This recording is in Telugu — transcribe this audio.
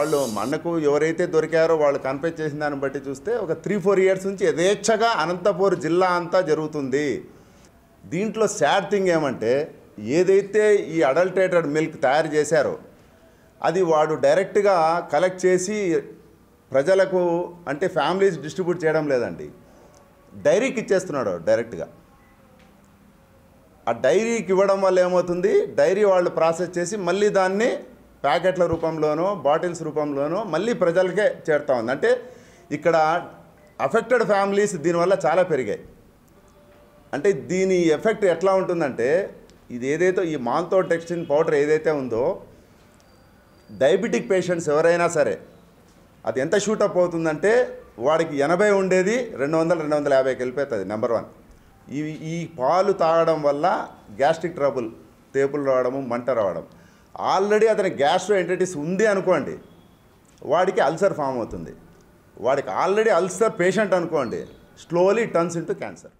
వాళ్ళు మనకు ఎవరైతే దొరికారో వాళ్ళు కన్ఫెస్ చేసిన దాన్ని బట్టి చూస్తే ఒక 3-4 ఇయర్స్ నుంచి యథేచ్ఛగా అనంతపూర్ జిల్లా అంతా జరుగుతుంది. దీంట్లో సాడ్ థింగ్ ఏమంటే ఏదైతే ఈ అడల్టరేటెడ్ మిల్క్ తయారు చేశారో అది వాడు డైరెక్ట్గా కలెక్ట్ చేసి ప్రజలకు అంటే ఫ్యామిలీస్ డిస్ట్రిబ్యూట్ చేయడం లేదండి, డైరీకి ఇచ్చేస్తున్నాడు డైరెక్ట్గా. ఆ డైరీకి ఇవ్వడం వల్ల ఏమవుతుంది, డైరీ వాళ్ళు ప్రాసెస్ చేసి మళ్ళీ దాన్ని ప్యాకెట్ల రూపంలోనో బాటిల్స్ రూపంలోనో మళ్ళీ ప్రజలకే చేరుతూ ఉంది. అంటే ఇక్కడ అఫెక్టెడ్ ఫ్యామిలీస్ దీనివల్ల చాలా పెరిగాయి. అంటే దీని ఎఫెక్ట్ ఎట్లా ఉంటుందంటే ఇది ఏదైతే ఈ మాల్తోటెక్సిన్ పౌడర్ ఏదైతే ఉందో డయాబెటిక్ పేషెంట్స్ ఎవరైనా సరే అది ఎంత షూటప్ అవుతుందంటే వాడికి 80 ఉండేది 200-250కి వెళ్ళిపోతుంది. నెంబర్ 1. ఈ పాలు తాగడం వల్ల గ్యాస్ట్రిక్ ట్రబుల్, తేపులు రావడము, మంట రావడం. ఆల్రెడీ అతని గ్యాస్ట్రోఎంటరిటిస్ ఉంది అనుకోండి, వాడికి అల్సర్ ఫామ్ అవుతుంది. వాడికి ఆల్రెడీ అల్సర్ పేషెంట్ అనుకోండి, స్లోలీ టర్న్స్ ఇంటూ క్యాన్సర్.